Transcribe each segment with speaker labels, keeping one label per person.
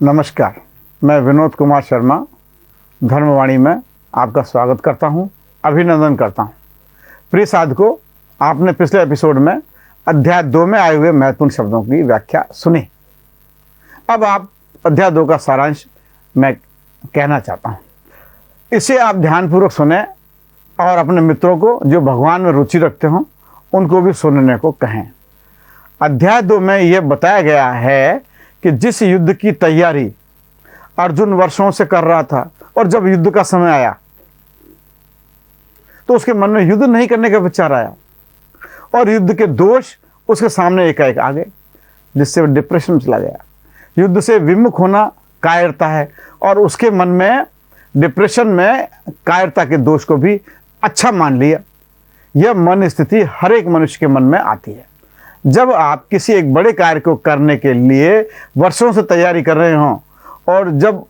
Speaker 1: नमस्कार, मैं विनोद कुमार शर्मा धर्मवाणी में आपका स्वागत करता हूं, अभिनंदन करता हूं। प्रिय साधकों, आपने पिछले एपिसोड में अध्याय 2 में आए हुए महत्वपूर्ण शब्दों की व्याख्या सुनी। अब आप अध्याय 2 का सारांश मैं कहना चाहता हूं। इसे आप ध्यानपूर्वक सुने और अपने मित्रों को जो भगवान में रुचि रखते हों उनको भी सुनने को कहें। अध्याय 2 में यह बताया गया है कि जिस युद्ध की तैयारी अर्जुन वर्षों से कर रहा था और जब युद्ध का समय आया तो उसके मन में युद्ध नहीं करने का विचार आया और युद्ध के दोष उसके सामने एकाएक आ गए, जिससे वो डिप्रेशन में चला गया। युद्ध से विमुख होना कायरता है और उसके मन में डिप्रेशन में कायरता के दोष को भी अच्छा मान लिया। यह मन स्थिति हर एक मनुष्य के मन में आती है। जब आप किसी एक बड़े कार्य को करने के लिए वर्षों से तैयारी कर रहे हों और जब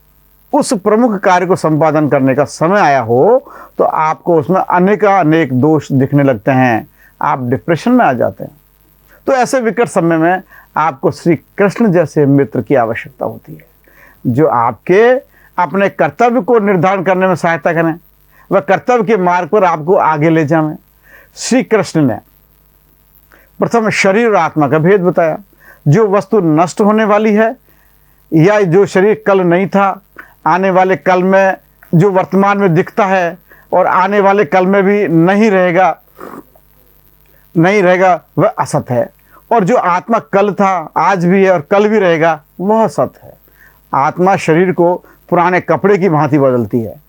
Speaker 1: उस प्रमुख कार्य को संपादन करने का समय आया हो तो आपको उसमें अनेक दोष दिखने लगते हैं, आप डिप्रेशन में आ जाते हैं। तो ऐसे विकट समय में आपको श्री कृष्ण जैसे मित्र की आवश्यकता होती है, जो आपके अपने कर्तव्य को निर्धारण करने में सहायता करें, वह कर्तव्य के मार्ग पर आपको आगे ले जाएं। श्री कृष्ण ने प्रथम शरीर और आत्मा का भेद बताया। जो वस्तु नष्ट होने वाली है या जो शरीर कल नहीं था, आने वाले कल में जो वर्तमान में दिखता है और आने वाले कल में भी नहीं रहेगा वह असत है। और जो आत्मा कल था, आज भी है और कल भी रहेगा, वह सत है। आत्मा शरीर को पुराने कपड़े की भांति बदलती है।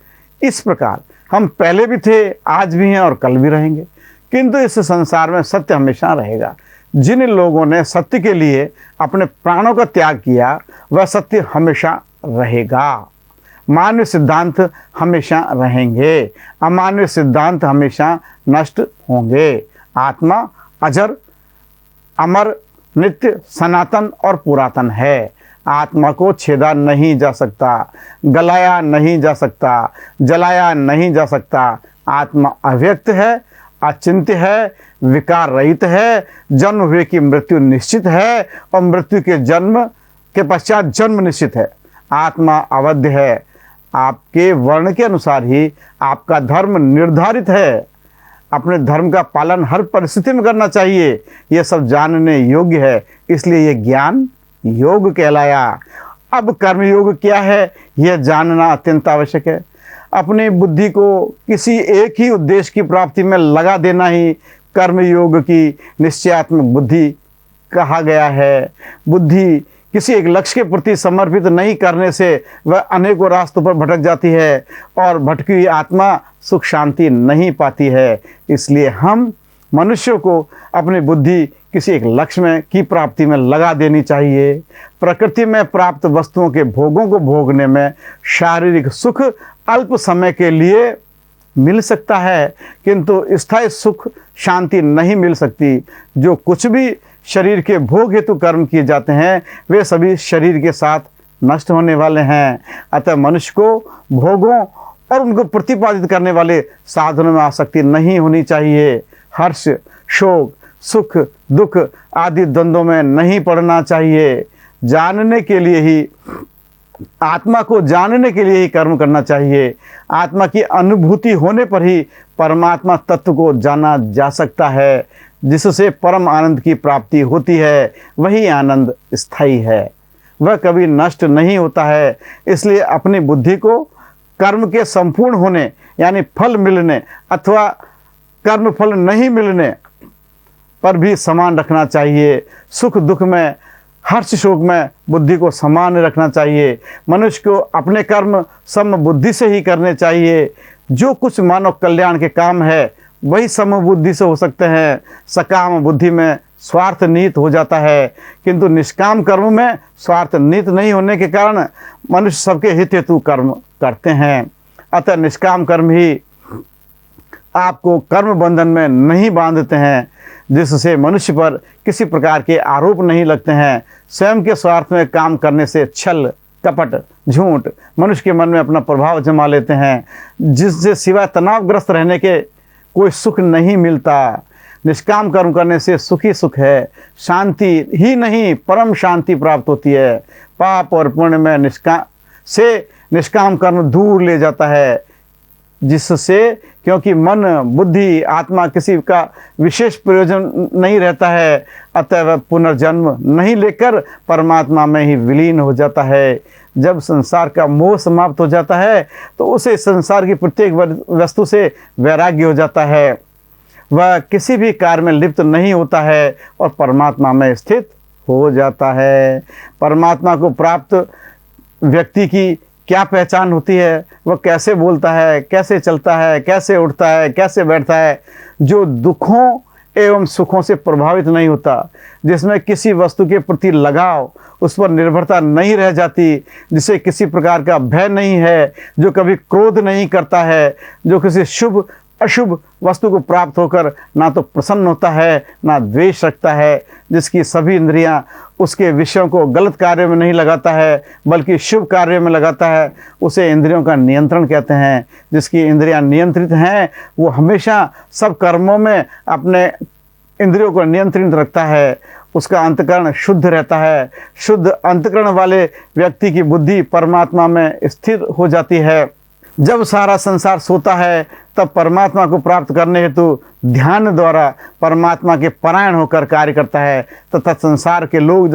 Speaker 1: इस प्रकार हम पहले भी थे, आज भी हैं और कल भी रहेंगे, किंतु इस संसार में सत्य हमेशा रहेगा। जिन लोगों ने सत्य के लिए अपने प्राणों का त्याग किया वह सत्य हमेशा रहेगा। मानवीय सिद्धांत हमेशा रहेंगे, अमानवीय सिद्धांत हमेशा नष्ट होंगे। आत्मा अजर, अमर, नित्य, सनातन और पुरातन है। आत्मा को छेदा नहीं जा सकता, गलाया नहीं जा सकता, जलाया नहीं जा सकता। आत्मा अव्यक्त है, अचिंत्य है, विकार रहित है। जन्म हुए की मृत्यु निश्चित है और मृत्यु के जन्म के पश्चात जन्म निश्चित है। आत्मा अवध्य है। आपके वर्ण के अनुसार ही आपका धर्म निर्धारित है। अपने धर्म का पालन हर परिस्थिति में करना चाहिए। यह सब जानने योग्य है, इसलिए यह ज्ञान योग कहलाया। अब कर्म योग क्या है यह जानना अत्यंत आवश्यक है। अपनी बुद्धि को किसी एक ही उद्देश्य की प्राप्ति में लगा देना ही कर्म योग की निश्चयात्मक बुद्धि कहा गया है। बुद्धि किसी एक लक्ष्य के प्रति समर्पित नहीं करने से वह अनेकों रास्तों पर भटक जाती है और भटकी हुई आत्मा सुख शांति नहीं पाती है। इसलिए हम मनुष्यों को अपनी बुद्धि किसी एक लक्ष्य में की प्राप्ति में लगा देनी चाहिए। प्रकृति में प्राप्त वस्तुओं के भोगों को भोगने में शारीरिक सुख अल्प समय के लिए मिल सकता है, किंतु स्थायी सुख शांति नहीं मिल सकती। जो कुछ भी शरीर के भोग हेतु कर्म किए जाते हैं वे सभी शरीर के साथ नष्ट होने वाले हैं। अतः मनुष्य को भोगों और उनको प्रतिपादित करने वाले साधनों में आसक्ति नहीं होनी चाहिए। हर्ष, शोक, सुख, दुख आदि द्वंद्वों में नहीं पड़ना चाहिए। जानने के लिए ही, आत्मा को जानने के लिए ही कर्म करना चाहिए। आत्मा की अनुभूति होने पर ही परमात्मा तत्व को जाना जा सकता है। जिससे परम आनंद की प्राप्ति होती है वही आनंद स्थायी है, वह कभी नष्ट नहीं होता है। इसलिए अपनी बुद्धि को कर्म के संपूर्ण होने यानी फल मिलने अथवा कर्म फल नहीं मिलने पर भी समान रखना चाहिए। सुख दुख में, हर्ष शोक में बुद्धि को समान रखना चाहिए। मनुष्य को अपने कर्म सम बुद्धि से ही करने चाहिए। जो कुछ मानव कल्याण के काम है वही सम बुद्धि से हो सकते हैं। सकाम बुद्धि में स्वार्थ नीत हो जाता है, किंतु निष्काम कर्म में स्वार्थ नीत नहीं होने के कारण मनुष्य सबके हित हेतु कर्म करते हैं। अतः निष्काम कर्म ही आपको कर्म बंधन में नहीं बांधते हैं, जिससे मनुष्य पर किसी प्रकार के आरोप नहीं लगते हैं। स्वयं के स्वार्थ में काम करने से छल, कपट, झूठ मनुष्य के मन में अपना प्रभाव जमा लेते हैं, जिससे सिवाय तनावग्रस्त रहने के कोई सुख नहीं मिलता। निष्काम कर्म करने से सुखी सुख है, शांति ही नहीं परम शांति प्राप्त होती है। पाप और पुण्य में निष्काम कर्म दूर ले जाता है, जिससे क्योंकि मन बुद्धि आत्मा किसी का विशेष प्रयोजन नहीं रहता है, अतः वह पुनर्जन्म नहीं लेकर परमात्मा में ही विलीन हो जाता है। जब संसार का मोह समाप्त हो जाता है तो उसे संसार की प्रत्येक वस्तु से वैराग्य हो जाता है। वह किसी भी कार्य में लिप्त नहीं होता है और परमात्मा में स्थित हो जाता है। परमात्मा को प्राप्त व्यक्ति की क्या पहचान होती है? वह कैसे बोलता है, कैसे चलता है, कैसे उठता है, कैसे बैठता है? जो दुखों एवं सुखों से प्रभावित नहीं होता, जिसमें किसी वस्तु के प्रति लगाव, उस पर निर्भरता नहीं रह जाती, जिसे किसी प्रकार का भय नहीं है, जो कभी क्रोध नहीं करता है, जो किसी शुभ अशुभ वस्तु को प्राप्त होकर ना तो प्रसन्न होता है ना द्वेष रखता है, जिसकी सभी इंद्रियां उसके विषयों को गलत कार्य में नहीं लगाता है बल्कि शुभ कार्य में लगाता है, उसे इंद्रियों का नियंत्रण कहते हैं। जिसकी इंद्रियां नियंत्रित हैं वो हमेशा सब कर्मों में अपने इंद्रियों को नियंत्रित रखता है, उसका अंतःकरण शुद्ध रहता है। शुद्ध अंतःकरण वाले व्यक्ति की बुद्धि परमात्मा में स्थिर हो जाती है। जब सारा संसार सोता है तब परमात्मा को प्राप्त करने हेतु ध्यान द्वारा परमात्मा के परायण होकर कार्य करता है, तथा संसार के लोग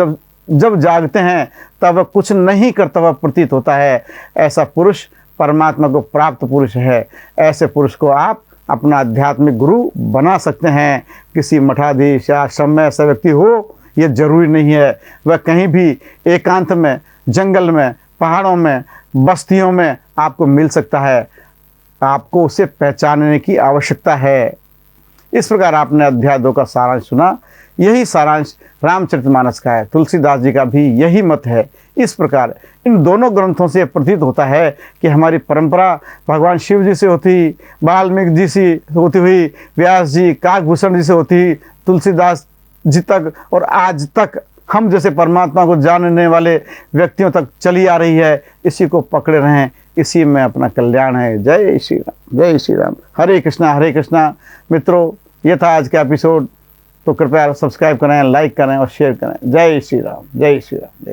Speaker 1: जब जागते हैं तब वह कुछ नहीं करता हुआ प्रतीत होता है। ऐसा पुरुष परमात्मा को प्राप्त पुरुष है। ऐसे पुरुष को आप अपना आध्यात्मिक गुरु बना सकते हैं। किसी मठाधीश या आश्रम में ऐसा व्यक्ति हो ये जरूरी नहीं है। वह कहीं भी एकांत में, जंगल में, पहाड़ों में, बस्तियों में आपको मिल सकता है। आपको उसे पहचानने की आवश्यकता है। इस प्रकार आपने अध्याय 2 का सारांश सुना। यही सारांश रामचरितमानस का है। तुलसीदास जी का भी यही मत है। इस प्रकार इन दोनों ग्रंथों से प्रतीत होता है कि हमारी परंपरा भगवान शिव जी से होती, वाल्मीकि जी से होती हुई, व्यास जी, काकभूषण जी से होती, तुलसीदास जी तक और आज तक हम जैसे परमात्मा को जानने वाले व्यक्तियों तक चली आ रही है। इसी को पकड़े रहें, इसी में अपना कल्याण है। जय श्री राम, जय श्री राम। हरे कृष्णा, हरे कृष्णा। मित्रों, ये था आज का एपिसोड। तो कृपया सब्सक्राइब करें, लाइक करें और शेयर करें। जय श्री राम, जय श्री राम, जय।